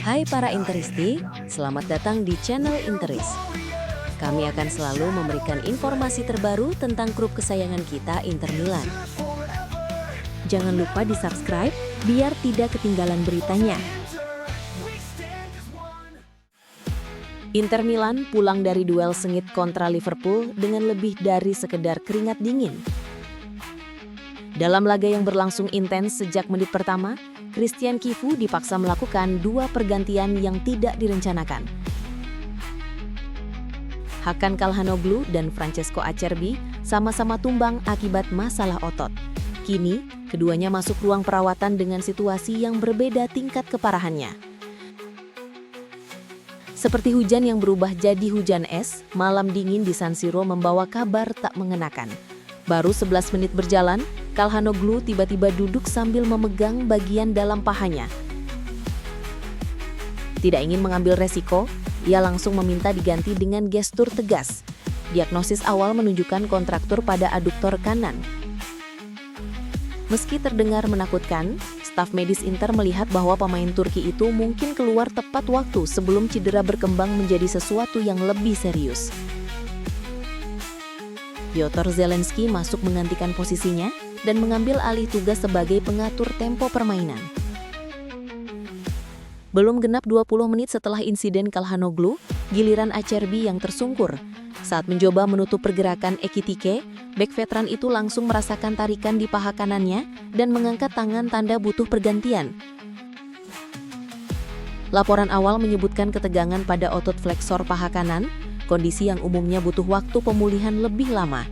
Hai para Interisti, selamat datang di channel Interis. Kami akan selalu memberikan informasi terbaru tentang klub kesayangan kita, Inter Milan. Jangan lupa di-subscribe biar tidak ketinggalan beritanya. Inter Milan pulang dari duel sengit kontra Liverpool dengan lebih dari sekedar keringat dingin. Dalam laga yang berlangsung intens sejak menit pertama, Christian Cifu dipaksa melakukan dua pergantian yang tidak direncanakan. Hakan Calhanoglu dan Francesco Acerbi sama-sama tumbang akibat masalah otot. Kini, keduanya masuk ruang perawatan dengan situasi yang berbeda tingkat keparahannya. Seperti hujan yang berubah jadi hujan es, malam dingin di San Siro membawa kabar tak mengenakan. Baru 11 menit berjalan, Calhanoglu tiba-tiba duduk sambil memegang bagian dalam pahanya. Tidak ingin mengambil resiko, ia langsung meminta diganti dengan gestur tegas. Diagnosis awal menunjukkan kontraktur pada aduktor kanan. Meski terdengar menakutkan, staf medis Inter melihat bahwa pemain Turki itu mungkin keluar tepat waktu sebelum cedera berkembang menjadi sesuatu yang lebih serius. Piotr Zelensky masuk menggantikan posisinya dan mengambil alih tugas sebagai pengatur tempo permainan. Belum genap 20 menit setelah insiden Calhanoglu, giliran Acerbi yang tersungkur. Saat mencoba menutup pergerakan Ekitike, bek veteran itu langsung merasakan tarikan di paha kanannya dan mengangkat tangan tanda butuh pergantian. Laporan awal menyebutkan ketegangan pada otot fleksor paha kanan, kondisi yang umumnya butuh waktu pemulihan lebih lama.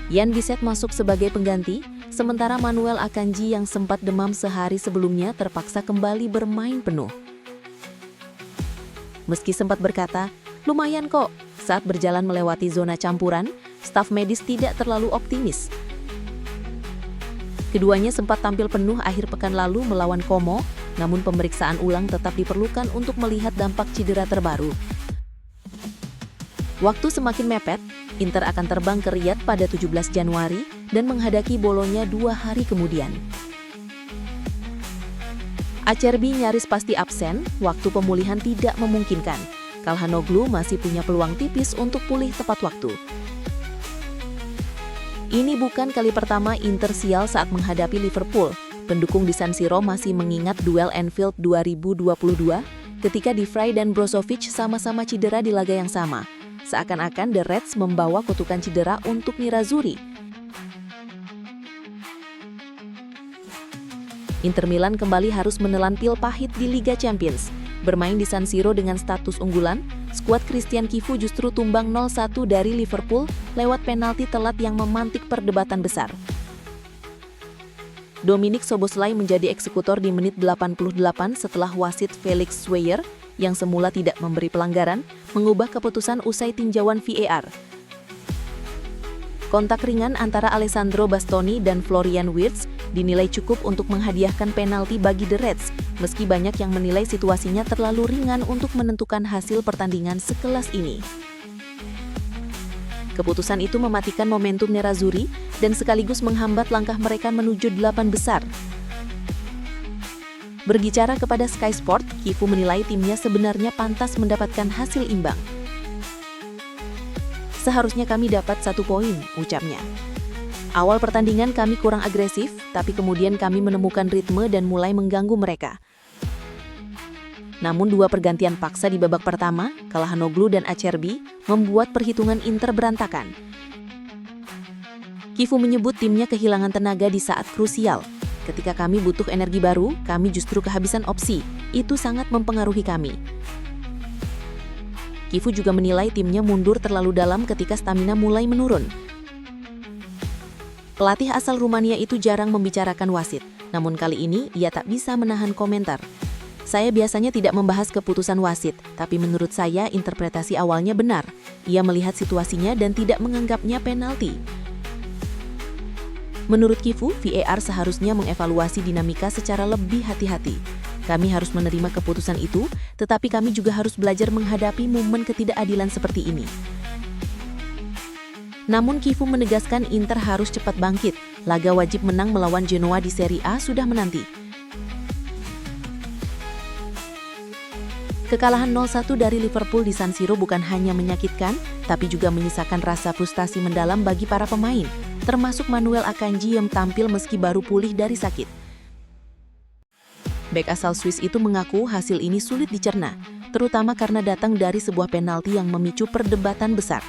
Jan Bisset masuk sebagai pengganti, sementara Manuel Akanji yang sempat demam sehari sebelumnya terpaksa kembali bermain penuh. Meski sempat berkata, "Lumayan kok," saat berjalan melewati zona campuran, staf medis tidak terlalu optimis. Keduanya sempat tampil penuh akhir pekan lalu melawan Como, namun pemeriksaan ulang tetap diperlukan untuk melihat dampak cedera terbaru. Waktu semakin mepet, Inter akan terbang ke Riyadh pada 17 Januari dan menghadapi Bolonya 2 hari kemudian. Acerbi nyaris pasti absen, waktu pemulihan tidak memungkinkan. Calhanoglu masih punya peluang tipis untuk pulih tepat waktu. Ini bukan kali pertama Inter sial saat menghadapi Liverpool. Pendukung di San Siro masih mengingat duel Anfield 2022 ketika De Vrij dan Brozovic sama-sama cedera di laga yang sama. Seakan-akan The Reds membawa kutukan cedera untuk Nerazzurri. Inter Milan kembali harus menelan pil pahit di Liga Champions. Bermain di San Siro dengan status unggulan, skuad Christian Cifu justru tumbang 0-1 dari Liverpool lewat penalti telat yang memantik perdebatan besar. Dominik Szoboszlai menjadi eksekutor di menit 88 setelah wasit Felix Zweyer, yang semula tidak memberi pelanggaran, mengubah keputusan usai tinjauan VAR. Kontak ringan antara Alessandro Bastoni dan Florian Wirtz dinilai cukup untuk menghadiahkan penalti bagi The Reds, meski banyak yang menilai situasinya terlalu ringan untuk menentukan hasil pertandingan sekelas ini. Keputusan itu mematikan momentum Nerazzurri dan sekaligus menghambat langkah mereka menuju 8 besar. Berbicara kepada Sky Sport, Cifu menilai timnya sebenarnya pantas mendapatkan hasil imbang. "Seharusnya kami dapat 1 poin," ucapnya. "Awal pertandingan kami kurang agresif, tapi kemudian kami menemukan ritme dan mulai mengganggu mereka." Namun 2 pergantian paksa di babak pertama, Calhanoglu dan Acerbi, membuat perhitungan Inter berantakan. Cifu menyebut timnya kehilangan tenaga di saat krusial. "Ketika kami butuh energi baru, kami justru kehabisan opsi. Itu sangat mempengaruhi kami." Cifu juga menilai timnya mundur terlalu dalam ketika stamina mulai menurun. Pelatih asal Rumania itu jarang membicarakan wasit, namun kali ini ia tak bisa menahan komentar. "Saya biasanya tidak membahas keputusan wasit, tapi menurut saya interpretasi awalnya benar. Ia melihat situasinya dan tidak menganggapnya penalti." Menurut Cifu, VAR seharusnya mengevaluasi dinamika secara lebih hati-hati. "Kami harus menerima keputusan itu, tetapi kami juga harus belajar menghadapi momen ketidakadilan seperti ini." Namun Cifu menegaskan Inter harus cepat bangkit. laga wajib menang melawan Genoa di Serie A sudah menanti. Kekalahan 0-1 dari Liverpool di San Siro bukan hanya menyakitkan, tapi juga menyisakan rasa frustasi mendalam bagi para pemain, termasuk Manuel Akanji yang tampil meski baru pulih dari sakit. Bek asal Swiss itu mengaku hasil ini sulit dicerna, terutama karena datang dari sebuah penalti yang memicu perdebatan besar.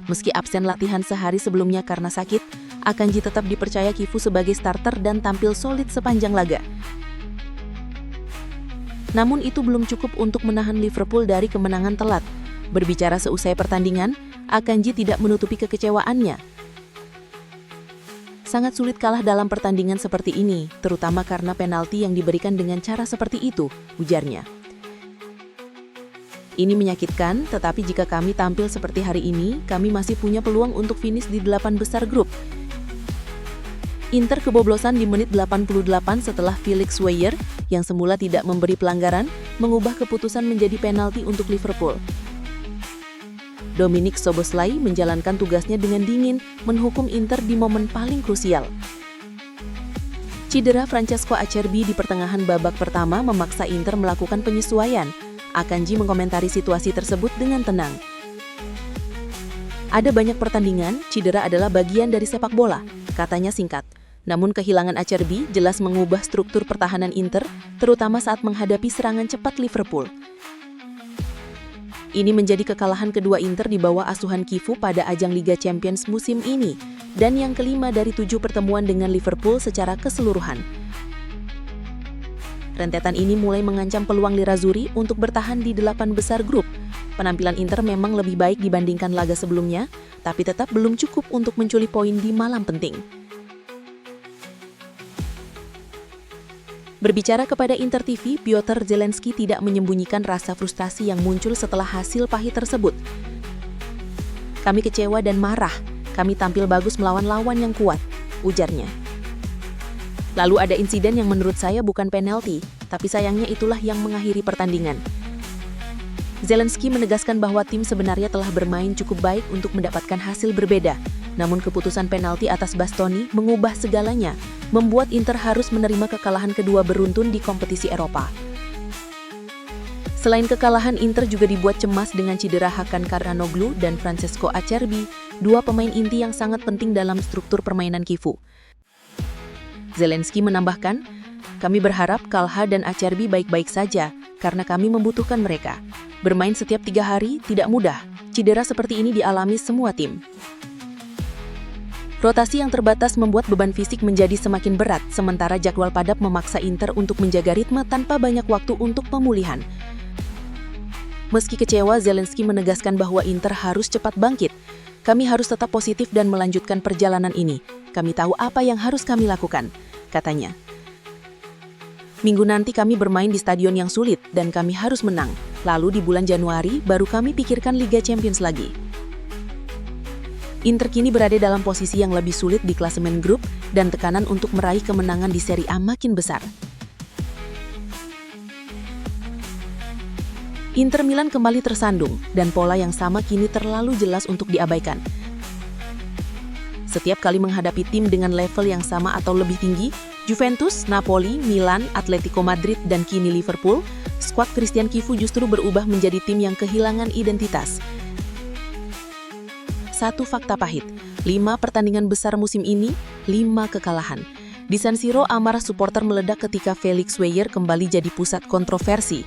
Meski absen latihan sehari sebelumnya karena sakit, Akanji tetap dipercaya Kifu sebagai starter dan tampil solid sepanjang laga. Namun itu belum cukup untuk menahan Liverpool dari kemenangan telat. Berbicara seusai pertandingan, Akanji tidak menutupi kekecewaannya. Sangat sulit kalah dalam pertandingan seperti ini, terutama karena penalti yang diberikan dengan cara seperti itu, ujarnya. Ini menyakitkan, tetapi jika kami tampil seperti hari ini, kami masih punya peluang untuk finish di 8 besar grup. Inter keboblosan di menit 88 setelah Felix Weyer, yang semula tidak memberi pelanggaran, mengubah keputusan menjadi penalti untuk Liverpool. Dominik Szoboszlai menjalankan tugasnya dengan dingin, menghukum Inter di momen paling krusial. Cedera Francesco Acerbi di pertengahan babak pertama memaksa Inter melakukan penyesuaian. Akanji mengomentari situasi tersebut dengan tenang. Ada banyak pertandingan, cedera adalah bagian dari sepak bola, katanya singkat. Namun kehilangan Acerbi jelas mengubah struktur pertahanan Inter, terutama saat menghadapi serangan cepat Liverpool. Ini menjadi kekalahan kedua Inter di bawah asuhan Kifu pada ajang Liga Champions musim ini, dan yang kelima dari 7 pertemuan dengan Liverpool secara keseluruhan. Rentetan ini mulai mengancam peluang Nerazzurri untuk bertahan di 8 besar grup. Penampilan Inter memang lebih baik dibandingkan laga sebelumnya, tapi tetap belum cukup untuk mencuri poin di malam penting. Berbicara kepada Inter TV, Piotr Zelensky tidak menyembunyikan rasa frustasi yang muncul setelah hasil pahit tersebut. Kami kecewa dan marah, kami tampil bagus melawan lawan yang kuat, ujarnya. Lalu ada insiden yang menurut saya bukan penalti, tapi sayangnya itulah yang mengakhiri pertandingan. Zelensky menegaskan bahwa tim sebenarnya telah bermain cukup baik untuk mendapatkan hasil berbeda, namun keputusan penalti atas Bastoni mengubah segalanya, membuat Inter harus menerima kekalahan kedua beruntun di kompetisi Eropa. Selain kekalahan, Inter juga dibuat cemas dengan cedera Hakan Çalhanoğlu dan Francesco Acerbi, 2 pemain inti yang sangat penting dalam struktur permainan Kifu. Zelensky menambahkan, kami berharap Çalha dan Acerbi baik-baik saja, karena kami membutuhkan mereka. Bermain setiap 3 hari tidak mudah, cedera seperti ini dialami semua tim. Rotasi yang terbatas membuat beban fisik menjadi semakin berat, sementara jadwal padat memaksa Inter untuk menjaga ritme tanpa banyak waktu untuk pemulihan. Meski kecewa, Zelensky menegaskan bahwa Inter harus cepat bangkit. Kami harus tetap positif dan melanjutkan perjalanan ini. Kami tahu apa yang harus kami lakukan, katanya. Minggu nanti kami bermain di stadion yang sulit dan kami harus menang. Lalu di bulan Januari baru kami pikirkan Liga Champions lagi. Inter kini berada dalam posisi yang lebih sulit di klasemen grup dan tekanan untuk meraih kemenangan di Serie A makin besar. Inter Milan kembali tersandung dan pola yang sama kini terlalu jelas untuk diabaikan. Setiap kali menghadapi tim dengan level yang sama atau lebih tinggi, Juventus, Napoli, Milan, Atletico Madrid, dan kini Liverpool, skuad Christian Kifu justru berubah menjadi tim yang kehilangan identitas. Satu fakta pahit, 5 pertandingan besar musim ini, 5 kekalahan. Di San Siro, amarah supporter meledak ketika Felix Weyer kembali jadi pusat kontroversi.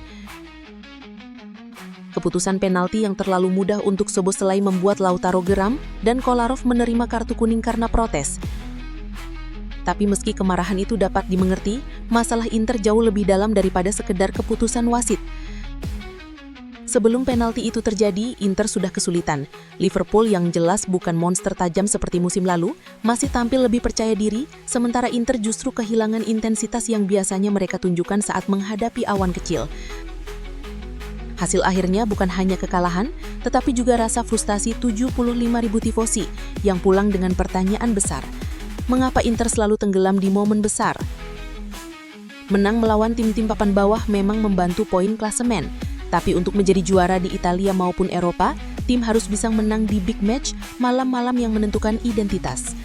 Keputusan penalti yang terlalu mudah untuk Szoboszlai membuat Lautaro geram dan Kolarov menerima kartu kuning karena protes. Tapi meski kemarahan itu dapat dimengerti, masalah Inter jauh lebih dalam daripada sekedar keputusan wasit. Sebelum penalti itu terjadi, Inter sudah kesulitan. Liverpool yang jelas bukan monster tajam seperti musim lalu, masih tampil lebih percaya diri, sementara Inter justru kehilangan intensitas yang biasanya mereka tunjukkan saat menghadapi awan kecil. Hasil akhirnya bukan hanya kekalahan, tetapi juga rasa frustasi 75.000 tifosi yang pulang dengan pertanyaan besar. Mengapa Inter selalu tenggelam di momen besar? Menang melawan tim-tim papan bawah memang membantu poin klasemen. Tapi untuk menjadi juara di Italia maupun Eropa, tim harus bisa menang di big match, malam-malam yang menentukan identitas.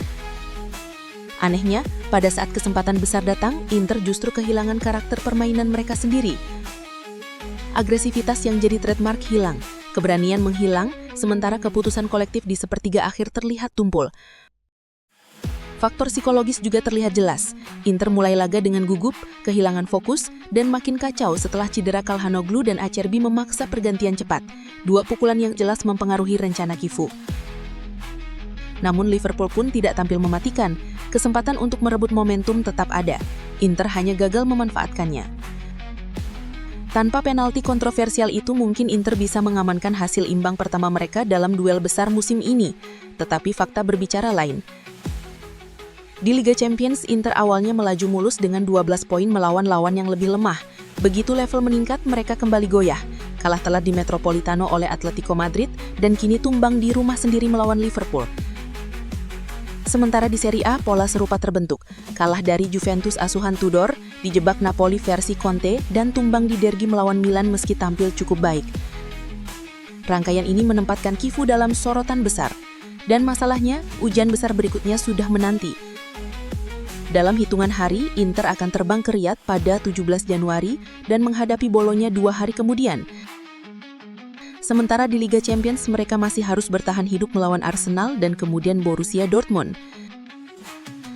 Anehnya, pada saat kesempatan besar datang, Inter justru kehilangan karakter permainan mereka sendiri. Agresivitas yang jadi trademark hilang, keberanian menghilang, sementara keputusan kolektif di sepertiga akhir terlihat tumpul. Faktor psikologis juga terlihat jelas. Inter mulai laga dengan gugup, kehilangan fokus, dan makin kacau setelah cedera Calhanoglu dan Acerbi memaksa pergantian cepat. Dua pukulan yang jelas mempengaruhi rencana Kifu. Namun Liverpool pun tidak tampil mematikan. Kesempatan untuk merebut momentum tetap ada. Inter hanya gagal memanfaatkannya. Tanpa penalti kontroversial itu mungkin Inter bisa mengamankan hasil imbang pertama mereka dalam duel besar musim ini. Tetapi fakta berbicara lain. Di Liga Champions, Inter awalnya melaju mulus dengan 12 poin melawan lawan yang lebih lemah. Begitu level meningkat, mereka kembali goyah. Kalah telak di Metropolitano oleh Atletico Madrid dan kini tumbang di rumah sendiri melawan Liverpool. Sementara di Serie A, pola serupa terbentuk. Kalah dari Juventus asuhan Tudor, dijebak Napoli versi Conte, dan tumbang di derby melawan Milan meski tampil cukup baik. Rangkaian ini menempatkan Kifu dalam sorotan besar. Dan masalahnya, ujian besar berikutnya sudah menanti. Dalam hitungan hari, Inter akan terbang ke Riyadh pada 17 Januari dan menghadapi Bolonya 2 hari kemudian. Sementara di Liga Champions, mereka masih harus bertahan hidup melawan Arsenal dan kemudian Borussia Dortmund.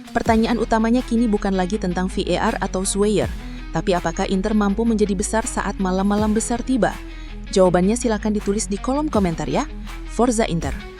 Pertanyaan utamanya kini bukan lagi tentang VAR atau Sweyer, tapi apakah Inter mampu menjadi besar saat malam-malam besar tiba? Jawabannya silakan ditulis di kolom komentar ya. Forza Inter!